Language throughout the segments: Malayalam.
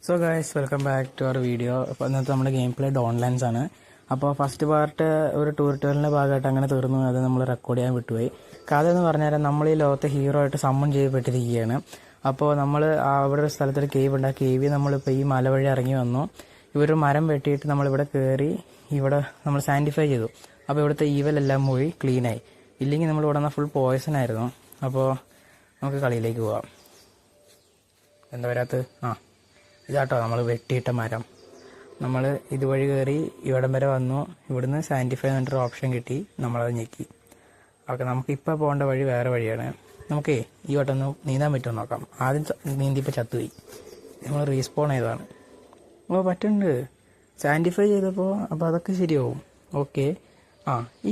So guys welcome back to our video. അപ്പോൾ ഇന്നത്തെ നമ്മുടെ ഗെയിം പ്ലേ ഡോൺലാൻഡ്സ് ആണ്. അപ്പോൾ ഫസ്റ്റ് പാർട്ട് ഒരു ട്യൂട്ടോറിയലിൻ്റെ ഭാഗമായിട്ട് അങ്ങനെ തീർന്നു. അത് നമ്മൾ റെക്കോർഡ് ചെയ്യാൻ വിട്ടുപോയി. കഥ എന്ന് പറഞ്ഞാൽ നമ്മൾ ഈ ലോകത്തെ ഹീറോ ആയിട്ട് സമ്മൺ ചെയ്യപ്പെട്ടിരിക്കുകയാണ്. അപ്പോൾ നമ്മൾ അവിടെ ഒരു സ്ഥലത്തൊരു കേവ് ഉണ്ട്. ആ കേവിൽ നമ്മളിപ്പോൾ ഈ മല വഴി ഇറങ്ങി വന്നു. ഇവരൊരു മരം വെട്ടിയിട്ട് നമ്മളിവിടെ കയറി ഇവിടെ നമ്മൾ സാൻറ്റിഫൈ ചെയ്തു. അപ്പോൾ ഇവിടുത്തെ ഈവലെല്ലാം പോയി ക്ലീനായി. ഇല്ലെങ്കിൽ നമ്മളിവിടെ നിന്ന് ഫുൾ പോയ്സൺ ആയിരുന്നു. അപ്പോൾ നമുക്ക് കളിയിലേക്ക് പോവാം. എന്താ വരാത്ത ഇതാട്ടോ നമ്മൾ വെട്ടിയിട്ട മരം. നമ്മൾ ഇതുവഴി കയറി ഇവിടം വരെ വന്നു. ഇവിടുന്ന് സാൻറ്റിഫൈ എന്നിട്ടൊരു ഓപ്ഷൻ കിട്ടി. നമ്മളത് ഞെക്കി. ഓക്കെ, നമുക്കിപ്പോൾ പോകേണ്ട വഴി വേറെ വഴിയാണ്. നമുക്കേ ഈ വട്ടം ഒന്ന് നീന്താൻ പറ്റുമോ നോക്കാം. ആദ്യം നീന്തിപ്പോൾ ചത്തുപോയി. നമ്മൾ റീസ്പോൺ ചെയ്തതാണ്. പറ്റുന്നുണ്ട്. സാൻറ്റിഫൈ ചെയ്തപ്പോൾ അപ്പോൾ അതൊക്കെ ശരിയാവും. ഓക്കെ,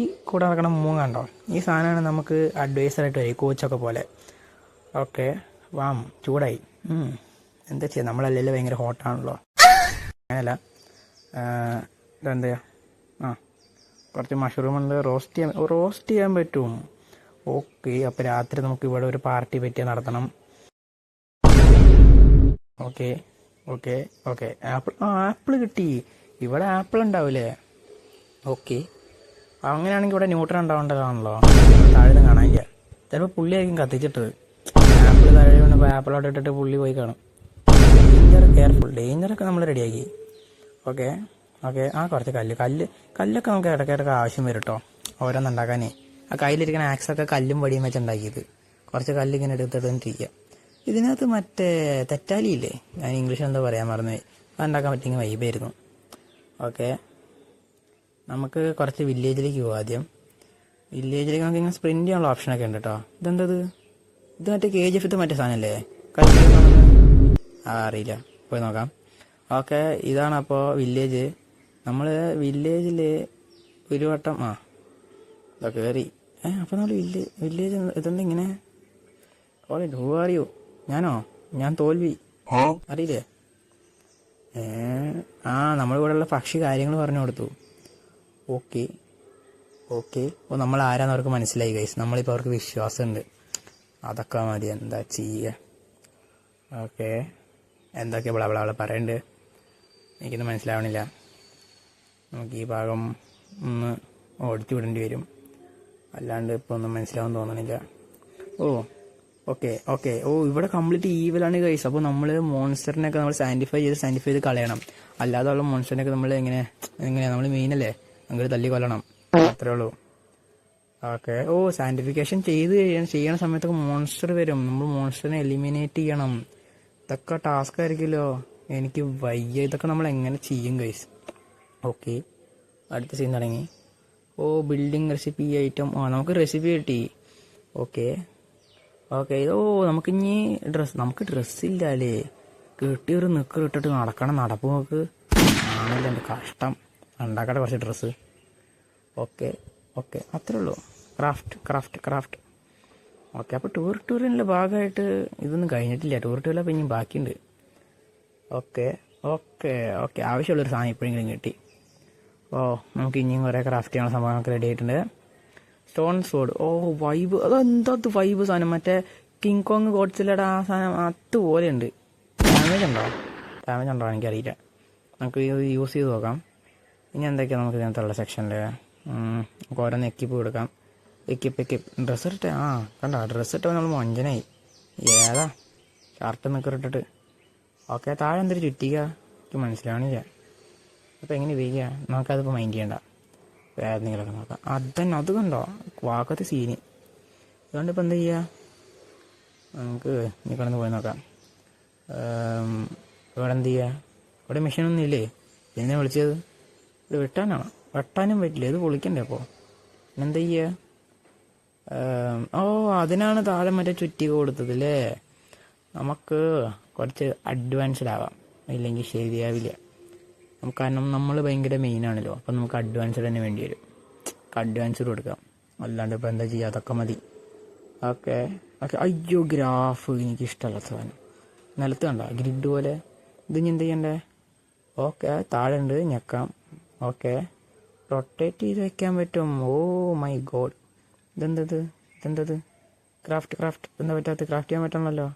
ഈ കൂടെ നടക്കണം കണ്ടോ. ഈ സാധനമാണ് നമുക്ക് അഡ്വൈസറായിട്ട് വരും, കോച്ചൊക്കെ പോലെ. ഓക്കെ, ചൂടായി. എന്താ ചെയ്യുക, നമ്മളല്ലെങ്കിലും ഭയങ്കര ഹോട്ടാണല്ലോ. അങ്ങനെയല്ല, ഇതെന്താ കുറച്ച് മഷ്റൂം ഉണ്ട്. റോസ്റ്റ് ചെയ്യാൻ പറ്റും. ഓക്കെ, അപ്പോൾ രാത്രി നമുക്ക് ഇവിടെ ഒരു പാർട്ടി പറ്റിയ നടത്തണം. ഓക്കെ ഓക്കെ ഓക്കെ ആപ്പിൾ കിട്ടി. ഇവിടെ ആപ്പിൾ ഉണ്ടാവില്ലേ? ഓക്കെ, അങ്ങനെയാണെങ്കിൽ ഇവിടെ ന്യൂട്രൺ ഉണ്ടാവേണ്ടതാണല്ലോ. താഴെ നിന്ന് കാണാനില്ല. ചിലപ്പോൾ പുള്ളിയായിരിക്കും കത്തിച്ചിട്ട്. ആപ്പിൾ താഴെ വീണപ്പോൾ ആപ്പിളോട്ട് ഇട്ടിട്ട് പുള്ളി പോയി കാണും. കെയർഫുൾ. ഡേഞ്ചറൊക്കെ നമ്മൾ റെഡിയാക്കി. ഓക്കെ ഓക്കെ കുറച്ച് കല്ലൊക്കെ നമുക്ക് ഇടയ്ക്കിടയ്ക്ക് ആവശ്യം വരും കേട്ടോ, ഓരോന്നുണ്ടാക്കാനേ. ആ കയ്യിലിരിക്കുന്ന ആക്സൊക്കെ കല്ലും വടിയും വെച്ച് ഉണ്ടാക്കിയത്. കുറച്ച് കല്ലിങ്ങനെ എടുത്തിട്ടിരിക്കുക. ഇതിനകത്ത് മറ്റേ തെറ്റാലിയില്ലേ, ഞാൻ ഇംഗ്ലീഷ് എന്താ പറയാൻ മറന്നുപോയി. അതുണ്ടാക്കാൻ പറ്റിയെങ്കിൽ വൈബായിരുന്നു. ഓക്കെ, നമുക്ക് കുറച്ച് വില്ലേജിലേക്ക് പോകാം. ആദ്യം വില്ലേജിലേക്ക് നമുക്ക് ഇങ്ങനെ സ്പ്രിന്റ് ചെയ്യാനുള്ള ഓപ്ഷനൊക്കെ ഉണ്ട് കേട്ടോ. ഇതെന്തത്? ഇത് മറ്റേ KGF മറ്റേ സാധനമല്ലേ? അറിയില്ല, പോയി നോക്കാം. ഓക്കെ, ഇതാണ് അപ്പോൾ വില്ലേജ്. നമ്മൾ വില്ലേജിൽ ഒരു വട്ടം ഇതൊക്കെ കയറി. അപ്പോൾ നമ്മൾ വില്ലേജ് ഇതെന്താ ഇങ്ങനെ? ഹൂ അറിയോ? ഞാൻ തോൽവി. അറിയില്ലേ? നമ്മളിവിടെയുള്ള പക്ഷി കാര്യങ്ങൾ പറഞ്ഞു കൊടുത്തു. ഓക്കെ ഓക്കെ നമ്മൾ ആരാന്ന് അവർക്ക് മനസ്സിലായി ഗൈസ്. നമ്മളിപ്പോൾ അവർക്ക് വിശ്വാസമുണ്ട്. അതൊക്കെ മതി, എന്താ ചെയ്യുക. ഓക്കെ, എന്തൊക്കെ അവളെ പറയുന്നുണ്ട് എനിക്കൊന്നും മനസ്സിലാവണില്ല. നമുക്ക് ഈ ഭാഗം ഒന്ന് ഓടിച്ചു വിടേണ്ടി വരും, അല്ലാണ്ട് ഇപ്പോൾ ഒന്നും മനസ്സിലാവാൻ തോന്നണില്ല. ഓക്കെ ഇവിടെ കംപ്ലീറ്റ് ഈവലാണ് ഗൈസ്. അപ്പോൾ നമ്മൾ മോൺസ്റ്ററിനൊക്കെ നമ്മൾ സാൻറ്റിഫൈ ചെയ്ത് കളയണം. അല്ലാതെ ഉള്ള മോൺസ്റ്ററിനൊക്കെ നമ്മൾ എങ്ങനെയാണ് നമ്മൾ മെയിനല്ലേ, നമുക്ക് തല്ലി കൊല്ലണം, അത്രേ ഉള്ളൂ. ഓക്കെ, സാൻറ്റിഫിക്കേഷൻ ചെയ്യണ സമയത്തൊക്കെ മോൺസ്റ്റർ വരും. നമ്മൾ മോൺസ്റ്ററിനെ എലിമിനേറ്റ് ചെയ്യണം. ഇതൊക്കെ ടാസ്ക് ആയിരിക്കുമല്ലോ, എനിക്ക് വയ്യ. ഇതൊക്കെ നമ്മൾ എങ്ങനെ ചെയ്യും ഗൈസ്? ഓക്കെ, അടുത്ത സീൻ തുടങ്ങി. Building recipe item. നമുക്ക് റെസിപ്പി കിട്ടി. ഓക്കെ നമുക്കിനി നമുക്ക് ഡ്രസ്സില്ല അല്ലേ? കെട്ടിയൊരു നിക്കർ ഇട്ടിട്ട് നടക്കണം. നടപ്പ് നോക്ക്, ആണല്ലോ എൻ്റെ കഷ്ടം. ഉണ്ടാക്കട്ടെ കുറച്ച് ഡ്രസ്സ്. ഓക്കെ അത്രേ ഉള്ളൂ. ക്രാഫ്റ്റ്. ഓക്കെ, അപ്പോൾ ടൂറിൻ്റെ ഭാഗമായിട്ട് ഇതൊന്നും കഴിഞ്ഞിട്ടില്ല. ടൂറിറ്റുകൾ അപ്പം ഇനിയും ബാക്കിയുണ്ട്. ഓക്കെ ആവശ്യമുള്ളൊരു സാധനം ഇപ്പോഴെങ്കിലും കിട്ടി. നമുക്ക് ഇനിയും കുറേ ക്രാഫ്റ്റ് ചെയ്യാനുള്ള സംഭവങ്ങളൊക്കെ റെഡി ആയിട്ടുണ്ട്. സ്റ്റോൺ സോഡ്. വൈബ്. അതെന്താ വൈബ് സാധനം? മറ്റേ കിങ് കോങ് ഗോഡ്സിലയുടെ ആ സാധനം അതുപോലെ ഉണ്ട്. ഡാമേജ് ഉണ്ടോ എനിക്കറിയില്ല. നമുക്ക് ഇത് യൂസ് ചെയ്ത് നോക്കാം. ഇനി എന്തൊക്കെയാണ് നമുക്ക് ഇതിനകത്തുള്ള സെക്ഷനിൽ? നമുക്ക് ഓരോന്ന് എക്യിപ്പ് കൊടുക്കാം. എക്യിപ്പ് ഡ്രസ്സ് ഇട്ടെ. കണ്ടോ, ഡ്രസ്സ് ഇട്ടപ്പോൾ നമ്മൾ മൊഞ്ചനായി. ഏതാ ഷർട്ട് നിക്കറിട്ടിട്ട്. ഓക്കെ, താഴെ എന്തൊരു ചുറ്റിക എനിക്ക് മനസ്സിലാവണില്ല. അപ്പോൾ എങ്ങനെ ഉപയോഗിക്കുക? നമുക്കതിപ്പോൾ മൈൻഡ് ചെയ്യണ്ട, വേറെ എന്തെങ്കിലുമൊക്കെ നോക്കാം. അത് കണ്ടോ വാക്കത്തെ സീന്. അതുകൊണ്ട് ഇപ്പോൾ എന്താ ചെയ്യുക? നമുക്ക് നിൽക്കണമെന്ന് പോയി നോക്കാം. ഇവിടെ എന്ത് ചെയ്യുക? ഇവിടെ മെഷീനൊന്നും ഇല്ലേ? എന്നെ വിളിച്ചത് ഇവിടെ വെട്ടാനും പറ്റില്ല. ഇത് പൊളിക്കണ്ടേ? അപ്പോൾ പിന്നെന്താ ചെയ്യുക? അതിനാണ് താഴെ മറ്റേ ചുറ്റിക കൊടുത്തത് അല്ലേ? നമുക്ക് കുറച്ച് അഡ്വാൻസ്ഡ് ആവാം, ഇല്ലെങ്കിൽ ശരിയാവില്ല. കാരണം നമ്മൾ ഭയങ്കര മെയിനാണല്ലോ. അപ്പം നമുക്ക് അഡ്വാൻസ്ഡ് തന്നെ വേണ്ടി വരും. അഡ്വാൻസ്ഡ് കൊടുക്കാം, അല്ലാണ്ട് ഇപ്പോൾ എന്താ ചെയ്യുക? അതൊക്കെ മതി. ഓക്കെ അയ്യോ, ഗ്രാഫ് എനിക്കിഷ്ടമല്ല സാധനം. നിലത്ത് കണ്ടോ ഗ്രിഡ് പോലെ? ഇത് ഇനി എന്ത് ചെയ്യണ്ടേ? ഓക്കെ, താഴെ ഉണ്ട്, ഞെക്കാം. ഓക്കെ, റൊട്ടേറ്റ് ചെയ്ത് വെക്കാൻ പറ്റും. My God, ഇതെന്തത്? ക്രാഫ്റ്റ് എന്താ പറ്റാത്ത? ക്രാഫ്റ്റ് ചെയ്യാൻ പറ്റണമല്ലോ.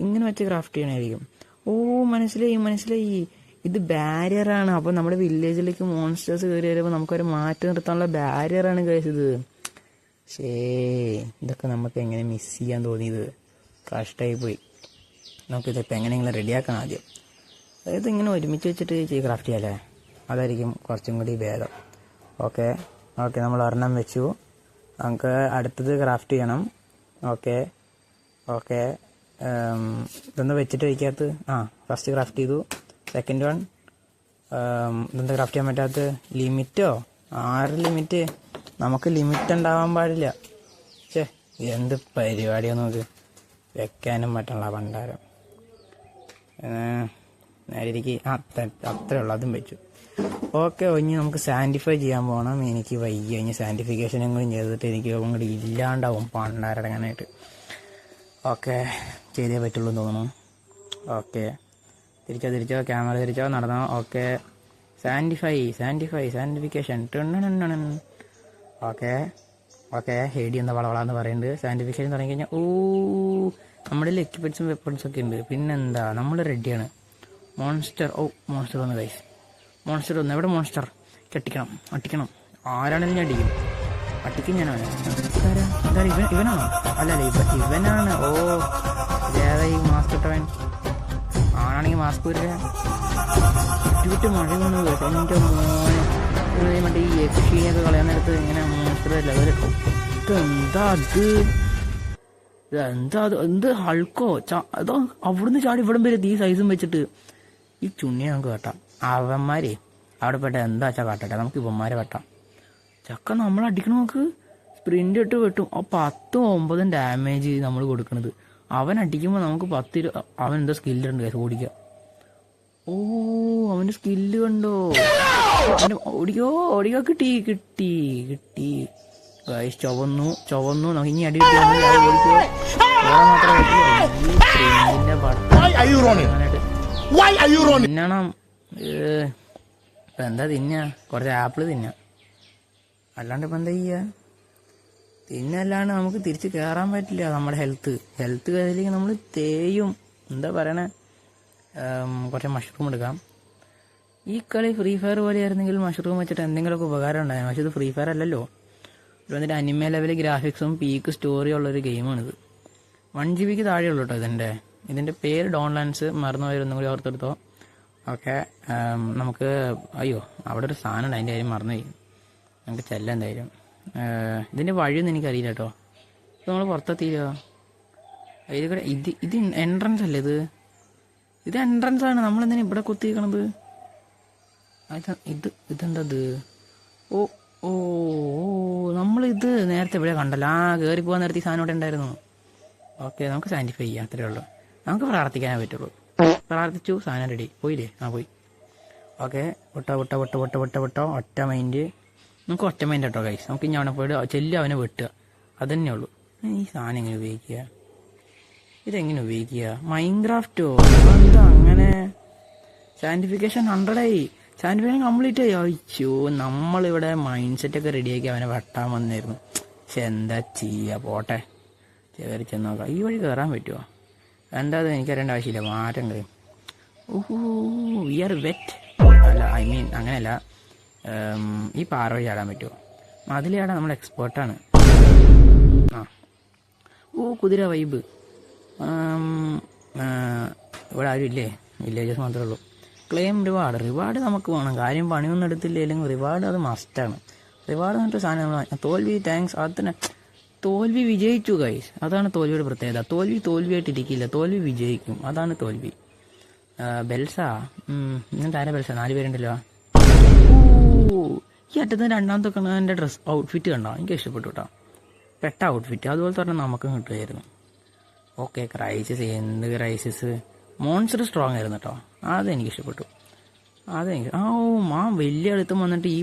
ഇങ്ങനെ വെച്ച് ക്രാഫ്റ്റ് ചെയ്യണമായിരിക്കും. ഓ മനസ്സിലായി. ഇത് ബാരിയറാണ്. അപ്പോൾ നമ്മുടെ വില്ലേജിലേക്ക് മോൺസ്റ്റേഴ്സ് കയറി വരുമ്പോൾ നമുക്കൊരു മാറ്റി നിർത്താനുള്ള ബാരിയറാണ് ഗൈസ് ഇത്. ഇതൊക്കെ നമുക്ക് എങ്ങനെ മിസ് ചെയ്യാൻ തോന്നിയത്? കഷ്ടമായി പോയി. നമുക്കിതിപ്പോൾ എങ്ങനെയെങ്കിലും റെഡിയാക്കണം ആദ്യം. അതായത് ഇങ്ങനെ ഒരുമിച്ച് വെച്ചിട്ട് ക്രാഫ്റ്റ് ചെയ്യാമല്ലേ? അതായിരിക്കും കുറച്ചും കൂടി ഭേദം. ഓക്കെ നമ്മൾ ഒരെണ്ണം വെച്ചു. നമുക്ക് അടുത്തത് ക്രാഫ്റ്റ് ചെയ്യണം. ഓക്കെ ഇതൊന്ന് വെച്ചിട്ട് വയ്ക്കാത്ത ഫസ്റ്റ് ക്രാഫ്റ്റ് ചെയ്തു. സെക്കൻഡ് വൺ ഇതെന്താ ക്രാഫ്റ്റ് ചെയ്യാൻ പറ്റാത്ത? ലിമിറ്റോ? 6 ലിമിറ്റ്. നമുക്ക് ലിമിറ്റ് ഉണ്ടാവാൻ പാടില്ല. എന്ത് പരിപാടിയോ നോക്ക്. വെക്കാനും പറ്റണ ഭണ്ഡാരം. നേരിക്ക് അത്രേ ഉള്ളൂ. അതും വെച്ചു. ഓക്കെ ഇനി നമുക്ക് സാൻറ്റിഫൈ ചെയ്യാൻ പോകണം. എനിക്ക് വയ്യ. ഇനി സാൻറ്റിഫിക്കേഷനും കൂടി ചെയ്തിട്ട് എനിക്ക് അങ്ങോട്ട് ഇല്ലാണ്ടാവും ഭണ്ഡാരടങ്ങാനായിട്ട്. ഓക്കെ ചെയ്തേ പറ്റുള്ളൂ എന്ന് തോന്നുന്നു. ഓക്കെ തിരിച്ചോ ക്യാമറ തിരിച്ചോ നടന്നോ. Okay sanctification. ഓക്കെ ഹേഡി എന്താ വളവളാന്ന് പറയുന്നുണ്ട്. സാൻറ്റിഫിക്കേഷൻ തുടങ്ങി കഴിഞ്ഞാൽ നമ്മുടെ എക്യുപ്മെൻറ്റ്സും വെപ്പൺസും ഒക്കെ ഉണ്ട്. പിന്നെന്താ നമ്മൾ റെഡിയാണ്. മോൺസ്റ്റർ വന്നു ഗൈസ്. മോൺസ്റ്റർ വന്നു. എവിടെ മോൺസ്റ്റർ? അട്ടിക്കണം. ആരാണെങ്കിലും ഞാൻ അട്ടിക്കും ഞാൻ. ഇവനാണോ? അല്ലല്ലേ ഇവനാണ്. ഏതാ ഈ മാസ്ക് ഇട്ടവൻ? ആണെങ്കിൽ മാസ്ക് വിട്ട് മഴ വന്നു കേട്ടോ. എൻ്റെ മോനെ മറ്റേ ഈ കൃഷിയൊക്കെ കളയാൻ നേരത്ത് ഇങ്ങനെ മോൺസ്റ്റർ ലെവലൊക്കെ. എന്താ അത്? എന്ത് ഹൾക്കോ? അതോ അവിടുന്ന് ചാടി ഇവിടം വരെ ഈ സൈസും വെച്ചിട്ട് ഈ ചുണ്ണിയെ നമുക്ക് വെട്ടാം. അവന്മാരെ അവിടെ പെട്ട എന്താ വെച്ചാൽ കാട്ടട്ടെ. നമുക്ക് ഇവന്മാരെ വെട്ടാം. ചക്ക നമ്മൾ അടിക്കണം. നമുക്ക് സ്പ്രിന്റ് ഇട്ട് വെട്ടും. 10-9 ഡാമേജ് നമ്മൾ കൊടുക്കണത്. അവൻ അടിക്കുമ്പോൾ നമുക്ക് 10. അവൻ എന്താ സ്കില്ലുണ്ട് കേസ് ഓടിക്കുക. അവന്റെ സ്കില്ല് കണ്ടോ? ഓടിക്കോ. കിട്ടി ഗൈസ്. ചുവന്നു. നമുക്ക് ഇനി അടി കിട്ടിയാൽ തിന്നണം. ഇപ്പൊ എന്താ കുറച്ച് ആപ്പിള് അല്ലാണ്ട് ഇപ്പൊ എന്താ ചെയ്യാ? തിന്നല്ലാണ്ട് നമുക്ക് തിരിച്ച് കയറാൻ പറ്റില്ല. നമ്മുടെ ഹെൽത്ത് കയ്യിലേക്ക് നമ്മൾ തേയും. എന്താ പറയണേ? കുറച്ച് മഷ്റൂം എടുക്കാം. ഈ കളി ഫ്രീ ഫയർ പോലെയായിരുന്നെങ്കിൽ മഷ്റൂം വെച്ചിട്ട് എന്തെങ്കിലുമൊക്കെ ഉപകാരം ഉണ്ടായിരുന്നു. പക്ഷെ ഇത് ഫ്രീ ഫയർ അല്ലല്ലോ. ഇത് വന്നിട്ട് അനിമേ ലെവൽ ഗ്രാഫിക്സും പീക്ക് സ്റ്റോറി ഉള്ളൊരു ഗെയിമാണിത്. 1 GB താഴെയുള്ളൂ കേട്ടോ ഇതിൻ്റെ പേര് ഡോൺലാൻഡ്സ്. മറന്നുപോയൊന്നും കൂടി ഓർത്തെടുത്തോ. ഓക്കെ നമുക്ക് അവിടെ ഒരു സാധനം ഉണ്ട്. അതിൻ്റെ കാര്യം മറന്നുപോയി. നമുക്ക് ചെല്ലാം എന്തായാലും. ഇതിൻ്റെ വഴിയൊന്നും എനിക്കറിയില്ല കേട്ടോ. ഇത് നമ്മൾ പുറത്തെത്തിയില്ലോ. ഇതിൽ ഇത് എൻട്രൻസ് അല്ലേ? ഇത് എൻട്രൻസ് ആണ്. നമ്മളെന്തിനാ ഇവിടെ കുത്തിയിരിക്കണത്? ഇതെന്താ? നമ്മളിത് നേരത്തെ ഇവിടെ കണ്ടല്ലോ. കയറി പോകാൻ നേരത്തെ ഈ സാധനം ഇവിടെ ഉണ്ടായിരുന്നു. ഓക്കെ നമുക്ക് സാൻറ്റിഫൈ ചെയ്യാം. അത്രേ ഉള്ളൂ. നമുക്ക് പ്രാർത്ഥിക്കാനേ പറ്റുള്ളൂ. പ്രാർത്ഥിച്ചു, സാധനം റെഡി. പോയില്ലേ? പോയി. ഓക്കെ വിട്ടോ. ഒറ്റ മൈൻഡ്. നമുക്ക് ഒറ്റ മൈൻഡ് കേട്ടോ ഗൈസ്. നമുക്ക് ഇനി അവനെ പോയിട്ട് അവനെ വെട്ടുക. അത് തന്നെ ഉള്ളൂ. ഈ സാധനം എങ്ങനെ ഉപയോഗിക്കുക? ഇതെങ്ങനെ ഉപയോഗിക്കുക? മൈൻക്രാഫ്റ്റോ? എന്താ അങ്ങനെ? സാൻറ്റിഫിക്കേഷൻ 100 സാൻറ്റിഫിക്കേഷൻ കംപ്ലീറ്റ് ആയി. നമ്മളിവിടെ മൈൻഡ് സെറ്റൊക്കെ റെഡിയാക്കി അവനെ വെട്ടാൻ വന്നായിരുന്നു. പക്ഷെ എന്താ ചെയ്യുക? പോട്ടെ, കയറി ചെന്ന് നോക്കാം. ഈ വഴി കയറാൻ പറ്റുമോ? എന്താ അത് എനിക്കറിയേണ്ട ആവശ്യമില്ല. മാറ്റം കഴിയും. We are wet. അല്ല അങ്ങനെയല്ല. ഈ പാറ വഴി ചാടാൻ പറ്റുമോ? അതിൽ ചാടാൻ നമ്മൾ എക്സ്പേർട്ടാണ്. കുതിര വൈബ്. ഇവിടെ ആരും ഇല്ലേ? വില്ലേജസ് മാത്രമേ ഉള്ളൂ. ക്ലെയിം റിവാർഡ് നമുക്ക് വേണം. കാര്യം പണിയൊന്നും എടുത്തില്ലെങ്കിൽ റിവാർഡ് അത് മസ്റ്റാണ്. റിവാർഡ് എന്നിട്ട് സാധനം നമ്മൾ തോൽവി താങ്ക്സ്. അതിന് തോൽവി വിജയിച്ചു ഗൈസ്. അതാണ് തോൽവിയുടെ പ്രത്യേകത. തോൽവിയായിട്ട് ഇരിക്കില്ല. തോൽവി വിജയിക്കും. അതാണ് തോൽവി. ബെൽസാ ഇന്നത്തെ ആരെ ബെൽസാ? 4 പേരുണ്ടല്ലോ. ഈ അറ്റത്ത് രണ്ടാമത്തെ എൻ്റെ ഔട്ട്ഫിറ്റ് കണ്ടോ? എനിക്ക് ഇഷ്ടപ്പെട്ടു കേട്ടോ. പെട്ട ഔട്ട്ഫിറ്റ്. അതുപോലെ തന്നെ നമുക്കും കിട്ടുമായിരുന്നു. Okay crisis. എന്ത് ക്രൈസിസ്? മോൺസ്റ്റർ സ്ട്രോങ് ആയിരുന്നു കേട്ടോ. അതെനിക്ക് ഇഷ്ടപ്പെട്ടു. വലിയ അടുത്തും വന്നിട്ട് ഈ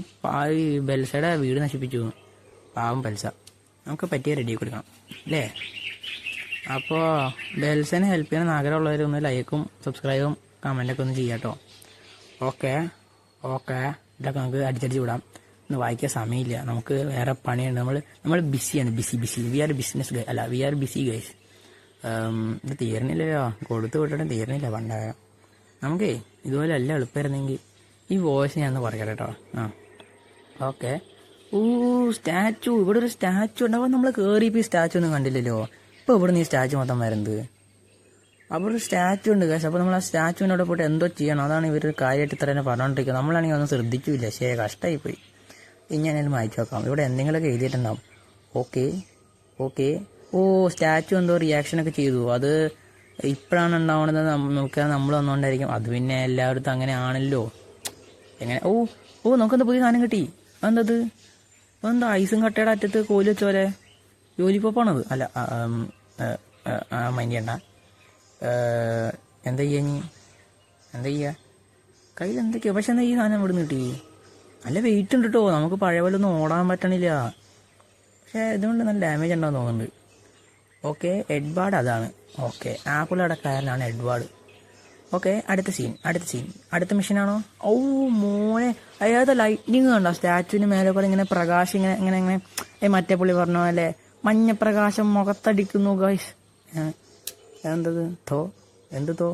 ബെൽസയുടെ വീട് നശിപ്പിച്ചു. പാവം ബെൽസ. നമുക്ക് പറ്റിയ റെഡി കൊടുക്കണം അല്ലേ? അപ്പോൾ ബെൽസനെ ഹെൽപ്പ് ചെയ്യാൻ ആഗ്രഹമുള്ളവർ ഒന്ന് ലൈക്കും സബ്സ്ക്രൈബും കമൻറ്റൊക്കെ ഒന്ന് ചെയ്യാം കേട്ടോ. ഓക്കെ ഇതൊക്കെ നമുക്ക് അടിച്ചടിച്ച് വിടാം. ഇന്ന് വായിക്കാൻ സമയമില്ല. നമുക്ക് വേറെ പണിയുണ്ട്. നമ്മൾ ബിസിയാണ്. Busy. We are busy guys. ഇത് തീർന്നില്ലല്ലോ. കൊടുത്തു വിട്ടിട്ടും തീർന്നില്ല. പണ്ടായ നമുക്കേ ഇതുപോലെ എല്ലാം എളുപ്പമായിരുന്നെങ്കിൽ ഈ വോയിസ് ഞാൻ ഒന്ന് പറയാം കേട്ടോ. ഓക്കെ. സ്റ്റാച്ചു, ഇവിടെ ഒരു സ്റ്റാച്ചു ഉണ്ടാവും. നമ്മൾ കയറിയപ്പോൾ ഈ സ്റ്റാച്ചു ഒന്നും കണ്ടില്ലല്ലോ. ഇപ്പോൾ ഇവിടെ നിന്ന് ഈ സ്റ്റാച്ചു മൊത്തം വരുന്നത്. അവിടെ ഒരു സ്റ്റാച്ചു ഉണ്ട് കാശ്. അപ്പോൾ നമ്മൾ ആ സ്റ്റാച്ചുവിനോട് പോയിട്ട് എന്തോ ചെയ്യണം. അതാണ് ഇവർ കാര്യമായിട്ട് ഇത്ര തന്നെ പറഞ്ഞുകൊണ്ടിരിക്കുന്നത്. നമ്മളാണെങ്കിൽ ഒന്നും ശ്രദ്ധിക്കില്ല. കഷ്ടമായിപ്പോയി. ഇനി ഞാനതിൽ വായിച്ചു നോക്കാം. ഇവിടെ എന്തെങ്കിലുമൊക്കെ എഴുതിയിട്ടുണ്ടാവും. ഓക്കെ. സ്റ്റാച്ചു എന്തോ റിയാക്ഷനൊക്കെ ചെയ്തു. അത് ഇപ്പോഴാണ് ഉണ്ടാവണത്. നോക്കിയാൽ നമ്മൾ വന്നുകൊണ്ടായിരിക്കും. അത് പിന്നെ എല്ലായിടത്തും അങ്ങനെ ആണല്ലോ. എങ്ങനെ നമുക്കെന്താ പുതിയ സാധനം കിട്ടി. അതെന്താ ഐസും കട്ടയുടെ അറ്റത്ത് കോല് വെച്ച പോലെ ജോലിപ്പോപ്പാണത്. അല്ല, മൈൻഡ് ചെയ്യണ്ട. എന്താ ചെയ്യാ കയ്യിൽ എന്തൊക്കെയോ. പക്ഷെ എന്താ ഈ സാധനം ഇവിടെ നിന്ന് കിട്ടി? നല്ല വെയിറ്റ് ഉണ്ട് കേട്ടോ. നമുക്ക് പഴയ പോലെ ഒന്നും ഓടാൻ പറ്റണില്ല. പക്ഷെ ഇതുകൊണ്ട് നല്ല ഡാമേജ് ഉണ്ടാവും തോന്നുന്നുണ്ട്. ഓക്കെ, എഡ്വാർഡ് അതാണ്. ഓക്കെ, ആപ്പിൾ അടക്കാരനാണ് എഡ്വാർഡ്. ഓക്കെ, അടുത്ത സീൻ. അടുത്ത മിഷനാണോ? മോനെ, അയാളത്തെ ലൈറ്റ്നിങ് കണ്ടോ? സ്റ്റാച്ചുവിന് മേലെ കൂടെ ഇങ്ങനെ പ്രകാശം ഇങ്ങനെ മറ്റേ പുള്ളി പറഞ്ഞ പോലെ മഞ്ഞപ്രകാശം മുഖത്തടിക്കുന്നു ഗൈസ്. എന്തോ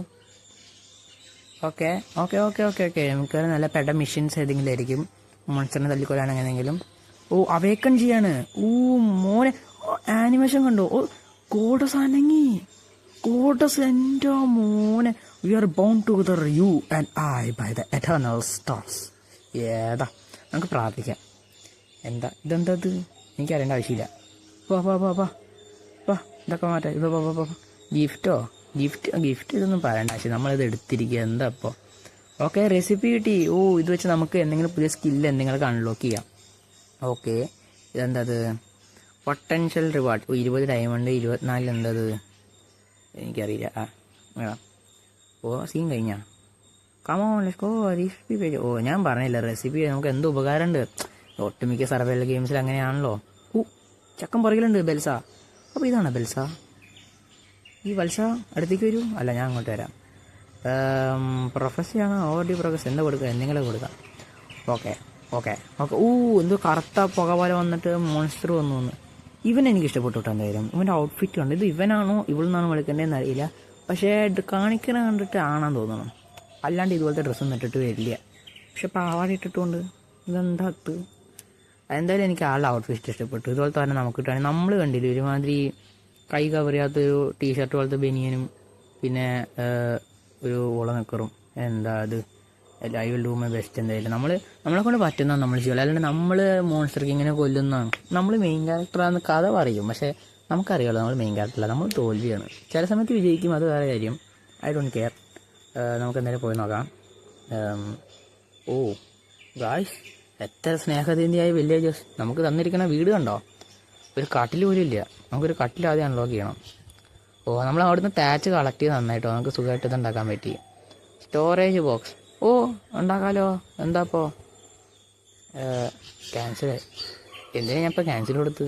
ഓക്കെ. നമുക്ക് നല്ല പെട മിഷൻസ് ഏതെങ്കിലും ആയിരിക്കും. മോൺസ്റ്ററിനെ തല്ലിക്കൊല്ലാൻ അങ്ങനെയെങ്കിലും. അവേക്കൺ ചെയ്യാണ്. മോനെ, ആനിമേഷൻ കണ്ടോ? ഗോഡസ് അനങ്ങി. എൻ്റെ മോനെ. We are bound together you and I by the eternal stars. നമുക്ക് പ്രാർത്ഥിക്കാം. ഇതെന്താ? എനിക്കറിയേണ്ട ആവശ്യമില്ല. ഇതൊക്കെ മാറ്റാം. ഗിഫ്റ്റ് ഇതൊന്നും പറയേണ്ട ആവശ്യം. നമ്മളിത് എടുത്തിരിക്കുക. എന്താ ഇപ്പോൾ? ഓക്കെ, റെസിപ്പി കിട്ടി. ഇത് വെച്ച് നമുക്ക് എന്തെങ്കിലും പുതിയ സ്കില്ല് എന്തെങ്കിലുമൊക്കെ അൺലോക്ക് ചെയ്യാം. ഓക്കെ, ഇതെന്താ? പൊട്ടൻഷ്യൽ റിവാർഡ് 20 ഡയമണ്ട്, 24 എന്താ? എനിക്കറിയില്ല. സീൻ കഴിഞ്ഞാ? Recipe page. ഞാൻ പറഞ്ഞില്ല, റെസിപ്പി നമുക്ക് എന്ത് ഉപകാരമുണ്ട്. ഒട്ടുമിക്ക സർവൈവൽ ഗെയിംസിൽ അങ്ങനെയാണല്ലോ. ചക്കൻ പുറകിലുണ്ട് ബെൽസ. അപ്പോൾ ഇതാണ് ബെൽസ. ഈ വത്സ അടുത്തേക്ക് വരൂ. അല്ല, ഞാൻ അങ്ങോട്ട് വരാം. പ്രൊഫസറാണ്. ഓൾറെഡി പ്രൊഫസർ എന്താ കൊടുക്കുക? എന്തെങ്കിലും കൊടുക്കാം. ഓക്കെ. എന്തോ കറുത്ത പുക പോലെ വന്നിട്ട് മോൺസ്റ്റർ വന്നു. ഇവൻ എനിക്ക് ഇഷ്ടപ്പെട്ടു എന്തായാലും. ഇവൻ്റെ ഔട്ട്ഫിറ്റ് ഉണ്ട്. ഇത് ഇവനാണോ ഇവളെന്നാണോ വിളിക്കേണ്ടതെന്ന് അറിയില്ല. പക്ഷേ കാണിക്കണ കണ്ടിട്ട് ആണെന്ന് തോന്നണം. അല്ലാണ്ട് ഇതുപോലത്തെ ഡ്രസ്സൊന്നും ഇട്ടിട്ട് വരില്ല. പക്ഷെ പാവാട ഇട്ടിട്ടുണ്ട്. ഇതെന്താ? എന്തായാലും എനിക്ക് ആളുടെ ഔട്ട്ഫിറ്റ് ഇഷ്ടപ്പെട്ടു. ഇതുപോലത്തെ തന്നെ നമുക്ക് കിട്ടുകയാണെങ്കിൽ. നമ്മൾ കണ്ടില്ല ഒരുമാതിരി കൈ കവർ ചെയ്യാത്തൊരു ടീഷർട്ട് പോലത്തെ ബനിയനും പിന്നെ ഒരു നിക്കറും. എന്താ അത്? I will do my best. എന്തായാലും നമ്മളെ കൊണ്ട് പറ്റുന്നതാണ് നമ്മൾ ചെയ്യുള്ളൂ. അല്ലാണ്ട് നമ്മൾ മോൺസ്റ്റർക്ക് ഇങ്ങനെ കൊല്ലുന്നതാണ്. നമ്മൾ മെയിൻ ക്യാരക്ടറാണെന്ന് കഥ പറയും. പക്ഷേ നമുക്കറിയാമല്ലോ നമ്മൾ മെയിൻ ക്യാരക്ടറല്ല, നമ്മൾ തോൽവിയാണ്. ചില സമയത്ത് വിജയിക്കും, അത് വേറെ കാര്യം. I don't care. നമുക്ക് എന്തായാലും പോയി നോക്കാം. ഗായ്സ്, എത്ര സ്നേഹതീന്തിയായ വില്ലേജസ്. നമുക്ക് തന്നിരിക്കുന്ന വീട് കണ്ടോ? ഒരു കട്ടിൽ പോലും ഇല്ല. നമുക്കൊരു കട്ടിൽ ആദ്യം അൺലോക്ക് ചെയ്യണം. നമ്മൾ അവിടുന്ന് താച്ച് കളക്ട് ചെയ്ത് നന്നായിട്ടോ. നമുക്ക് സുഖമായിട്ട് ഇത് ഉണ്ടാക്കാൻ പറ്റി. സ്റ്റോറേജ് ബോക്സ് ഉണ്ടാക്കാമല്ലോ. എന്താ ഇപ്പോൾ ക്യാൻസൽ? എന്തിനാ ഞാൻ ഇപ്പോൾ ക്യാൻസൽ കൊടുത്ത്?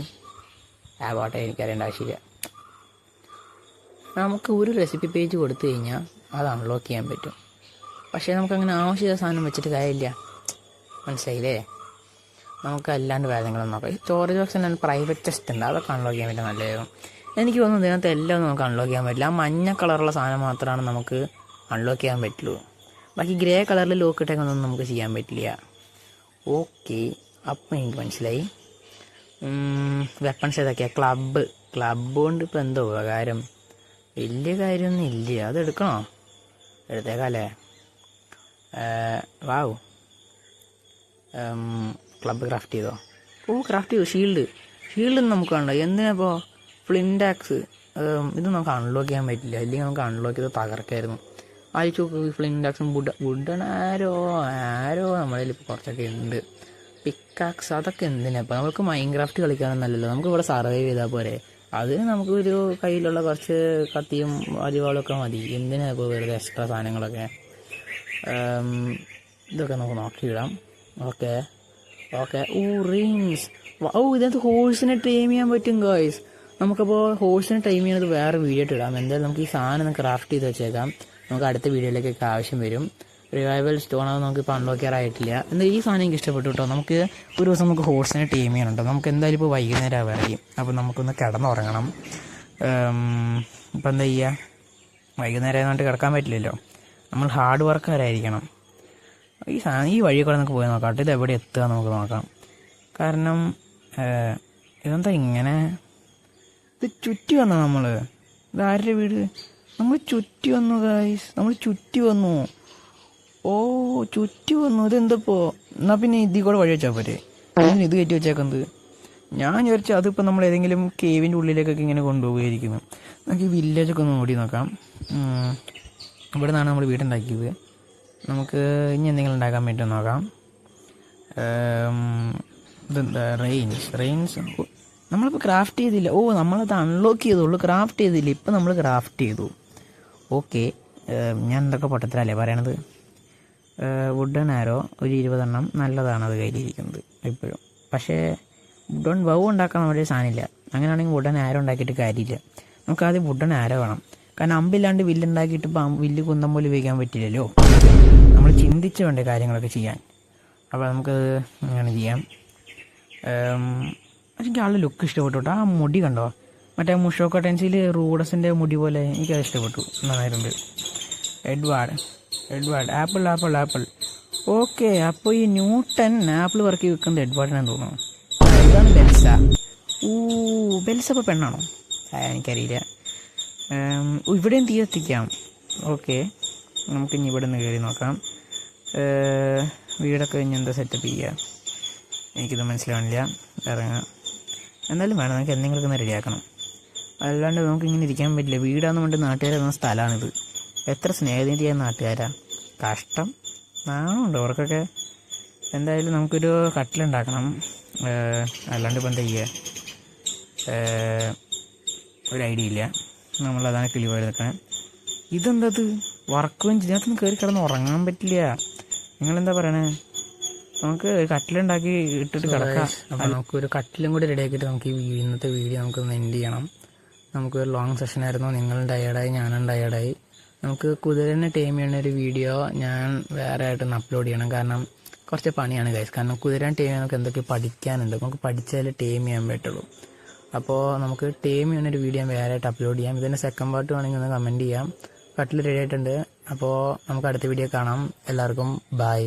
പോട്ടെ, എനിക്കറിയേണ്ട ആവശ്യമില്ല. നമുക്ക് ഒരു റെസിപ്പി പേജ് കൊടുത്തു കഴിഞ്ഞാൽ അത് അൺലോക്ക് ചെയ്യാൻ പറ്റും. പക്ഷേ നമുക്കങ്ങനെ ആവശ്യമുള്ള സാധനം വെച്ചിട്ട് കാര്യമില്ല. മനസ്സിലായില്ലേ? നമുക്ക് അല്ലാണ്ട് കാര്യങ്ങളൊന്നും നോക്കാം. സ്റ്റോറേജ് ബോക്സിന് പ്രൈവറ്റ് ടെസ്റ്റ് ഉണ്ട്, അതൊക്കെ അൺലോക്ക് ചെയ്യാൻ പറ്റും. നല്ലതായിരുന്നു. എനിക്ക് തോന്നുന്നു ഇതിനകത്ത് എല്ലാം ഒന്നും നമുക്ക് അൺലോക്ക് ചെയ്യാൻ പറ്റില്ല. ആ മഞ്ഞ കളറുള്ള സാധനം മാത്രമാണ് നമുക്ക് അൺലോക്ക് ചെയ്യാൻ പറ്റുള്ളൂ. ബാക്കി ഗ്രേ കളറിൽ ലോക്ക് ഇട്ടേക്കൊന്നും നമുക്ക് ചെയ്യാൻ പറ്റില്ല. ഓക്കെ, അപ്പം എനിക്ക് മനസ്സിലായി. വെപ്പൺസ് ഏതൊക്കെയാണ്? ക്ലബ്ബ് കൊണ്ട് ഇപ്പോൾ എന്താ ഉപകാരം? വലിയ കാര്യമൊന്നും ഇല്ല. അത് എടുക്കണോ? എടുത്തേക്കാല്ലേ? വാവ്, ക്ലബ്ബ് ക്രാഫ്റ്റ് ചെയ്തോ? ക്രാഫ്റ്റ് ചെയ്തു. ഷീൽഡ് നമുക്ക് കണ്ടോ? എന്തിനാപ്പോൾ ഫ്ലിൻറ്റാക്സ്? ഇത് നമുക്ക് അൺലോക്ക് ചെയ്യാൻ പറ്റില്ല. ഇല്ലെങ്കിൽ നമുക്ക് അൺലോക്ക് ചെയ്ത് തകർക്കായിരുന്നു. അയച്ചു നോക്ക്. ഫ്ലിൻറ്റാക്സും വുഡാണ്. ആരോ നമ്മളിൽ ഇപ്പോൾ കുറച്ചൊക്കെ ഉണ്ട്. പിക്കാക്സ് അതൊക്കെ എന്തിനാ? ഇപ്പോൾ നമുക്ക് മൈൻക്രാഫ്റ്റ് കളിക്കാനൊന്നല്ലല്ലോ. നമുക്ക് ഇവിടെ സർവൈവ് ചെയ്താൽ പോരെ. അതിന് നമുക്കൊരു കയ്യിലുള്ള കുറച്ച് കത്തിയും അരിവാളൊക്കെ മതി. എന്തിനാ ഇപ്പോൾ വെറുതെ എക്സ്ട്രാ സാധനങ്ങളൊക്കെ? ഇതൊക്കെ നമുക്ക് നോക്കിയിടാം. ഓക്കെ. റിങ്സ്. ഇതിനകത്ത് ഹോഴ്സിനെ ടൈം ചെയ്യാൻ പറ്റും ഗോയ്സ്. നമുക്കപ്പോൾ ഹോഴ്സിനെ ടൈം ചെയ്യുന്നത് വേറെ വീഡിയോ ഇട്ട് ഇടാം. എന്തായാലും നമുക്ക് ഈ സാധനം ക്രാഫ്റ്റ് ചെയ്ത് വെച്ചേക്കാം. നമുക്ക് അടുത്ത വീഡിയോയിലേക്കൊക്കെ ആവശ്യം വരും. റിവൈവൽ സ്റ്റോൺ അത് നമുക്കിപ്പോൾ അൺലോക്ക് ചെയ്യാറായിട്ടില്ല. എന്താ ഈ സാധനം എനിക്ക് ഇഷ്ടപ്പെട്ടു കേട്ടോ. നമുക്ക് ഒരു ദിവസം നമുക്ക് ഹോഴ്സിനെ ടൈം ചെയ്യാനുണ്ടോ? നമുക്ക് എന്തായാലും ഇപ്പോൾ വൈകുന്നേരം ആവാറായി. അപ്പോൾ നമുക്കൊന്ന് കിടന്നുറങ്ങണം. ഇപ്പം എന്താ ചെയ്യുക? വൈകുന്നേരം ആയതുകൊണ്ട് കിടക്കാൻ പറ്റില്ലല്ലോ. നമ്മൾ ഹാർഡ് വർക്കാരായിരിക്കണം. ഈ വഴി കൂടെ നമുക്ക് പോയി നോക്കാം. ഇത് എവിടെ എത്തുക നമുക്ക് നോക്കാം. കാരണം ഇതെന്താ ഇങ്ങനെ, ഇത് ചുറ്റി വന്നോ നമ്മൾ? ഇതാരുടെ വീട്? നമ്മൾ ചുറ്റി വന്നു ഗൈസ്, നമ്മൾ ചുറ്റി വന്നു. ഓ ചുറ്റി വന്നു. ഇതെന്തപ്പോ? എന്നാൽ പിന്നെ ഇതിൽ കൂടെ വഴി വെച്ചാൽ പോരെ? ഇത് കയറ്റി വെച്ചേക്കുന്നത്. ഞാൻ വിചാരിച്ചു അതിപ്പോൾ നമ്മൾ ഏതെങ്കിലും കേവിൻ്റെ ഉള്ളിലേക്കൊക്കെ ഇങ്ങനെ കൊണ്ടുപോയിരിക്കുന്നു. നമുക്ക് ഈ വില്ലേജൊക്കെ ഒന്ന് ഓടി നോക്കാം. ഇവിടെ നിന്നാണ് നമ്മൾ വീടുണ്ടാക്കിയത്. നമുക്ക് ഇനി എന്തെങ്കിലും ഉണ്ടാക്കാൻ പറ്റുമോ നോക്കാം. ഇതെന്താ റെയിൻസ് നമ്മളിപ്പോൾ ക്രാഫ്റ്റ് ചെയ്തില്ല. ഓ നമ്മളത് അൺലോക്ക് ചെയ്തോളൂ, ക്രാഫ്റ്റ് ചെയ്തില്ല. ഇപ്പം നമ്മൾ ക്രാഫ്റ്റ് ചെയ്തു. ഓക്കെ, ഞാൻ എന്തൊക്കെ പൊട്ടത്തിലല്ലേ പറയണത്. വുഡൻ ആരോ ഒരു 20 എണ്ണം നല്ലതാണ് അത് കയ്യിലിരിക്കുന്നത് എപ്പോഴും. പക്ഷേ വുഡൻ ബൗ ഉണ്ടാക്കാൻ നമ്മുടെ സാധനമില്ല. അങ്ങനെയാണെങ്കിൽ വുഡൻ ആരോ ഉണ്ടാക്കിയിട്ട് കാര്യമില്ല. നമുക്ക് ആദ്യം വുഡൻ ആരോ വേണം. കാരണം അമ്പില്ലാണ്ട് വില്ലുണ്ടാക്കിയിട്ട് വില്ല് കുന്തം പോലെ ഉപയോഗിക്കാൻ പറ്റില്ലല്ലോ. നമ്മൾ ചിന്തിച്ച് വേണ്ടേ കാര്യങ്ങളൊക്കെ ചെയ്യാൻ. അപ്പോൾ നമുക്കത് അങ്ങനെ ചെയ്യാം. എനിക്ക് ആളുടെ ലുക്ക് ഇഷ്ടപ്പെട്ടു കേട്ടോ. ആ മുടി കണ്ടോ, മറ്റേ മുഷോക്ക ടെൻസിൽ റൂഡസിൻ്റെ മുടി പോലെ. എനിക്കത് ഇഷ്ടപ്പെട്ടു, നന്നായിട്ടുണ്ട്. Edward apple. ഓക്കെ, അപ്പോൾ ഈ ന്യൂട്ടൺ ആപ്പിൾ വർക്ക് വെക്കുന്നത് എഡ്വാർഡിനാന്ന് തോന്നുന്നു. ഇതാണ് ബെൽസ. ബെൽസ ഇപ്പോൾ പെണ്ണാണോ? എനിക്കറിയില്ല. ഇവിടെയും തീ എത്തിക്കാം. ഓക്കെ, നമുക്കിനി ഇവിടെ നിന്ന് കയറി നോക്കാം. വീടൊക്കെ ഇനി എന്താ സെറ്റപ്പ് ചെയ്യുക എനിക്കിത് മനസ്സിലാവണില്ല. ഇറങ്ങാം. എന്നാലും വേണം, നമുക്ക് എന്തെങ്കിലുമൊക്കെ ഒന്ന് റെഡിയാക്കണം. അല്ലാണ്ട് നമുക്കിങ്ങനെ ഇരിക്കാൻ പറ്റില്ല. വീടാന്ന് പറഞ്ഞിട്ട് നാട്ടുകാർ തന്ന സ്ഥലമാണിത്. എത്ര സ്നേഹത്തിന് ചെയ്യാൻ നാട്ടുകാരാ, കഷ്ടം. നാണമുണ്ട് അവർക്കൊക്കെ. എന്തായാലും നമുക്കൊരു കട്ടിലുണ്ടാക്കണം. അല്ലാണ്ട് ഇപ്പം എന്താ ചെയ്യുക, ഒരു ഐഡിയ ഇല്ല. നമ്മളതാണ് കിളിപോയി നിൽക്കണേ. ഇതെന്തത് വർക്കും ഇതിനകത്തൊന്നും കയറി കിടന്ന് ഉറങ്ങാൻ പറ്റില്ല. നിങ്ങളെന്താ പറയണേ? നമുക്ക് കട്ടിലുണ്ടാക്കി ഇട്ടിട്ട് കിടക്കാം. അപ്പോൾ നമുക്കൊരു കട്ടിലും കൂടി റെഡിയാക്കിയിട്ട് നമുക്ക് ഇന്നത്തെ വീഡിയോ നമുക്കൊന്ന് എൻഡ് ചെയ്യണം. നമുക്കൊരു ലോങ് സെഷനായിരുന്നു. നിങ്ങളും ടയേർഡായി, ഞാനും ടയേർഡായി. നമുക്ക് കുതിരനെ ടൈം ചെയ്യുന്ന ഒരു വീഡിയോ ഞാൻ വേറെ ആയിട്ടൊന്ന് അപ്ലോഡ് ചെയ്യണം. കാരണം കുറച്ച് പണിയാണ് ഗൈസ്. കാരണം കുതിരനെ ടൈം ചെയ്യാൻ നമുക്ക് എന്തൊക്കെ പഠിക്കാനുണ്ട്. നമുക്ക് പഠിച്ചാലേ ടൈം ചെയ്യാൻ പറ്റുള്ളൂ. അപ്പോൾ നമുക്ക് ടൈം ചെയ്യുന്നൊരു വീഡിയോ ഞാൻ വേറെ ആയിട്ട് അപ്ലോഡ് ചെയ്യാം. ഇതിൻ്റെ സെക്കൻഡ് പാർട്ട് വേണമെങ്കിൽ ഒന്ന് കമൻറ്റ് ചെയ്യാം. കട്ടിൽ റെഡി ആയിട്ടുണ്ട്. അപ്പോൾ നമുക്ക് അടുത്ത വീഡിയോ കാണാം. എല്ലാവർക്കും ബൈ.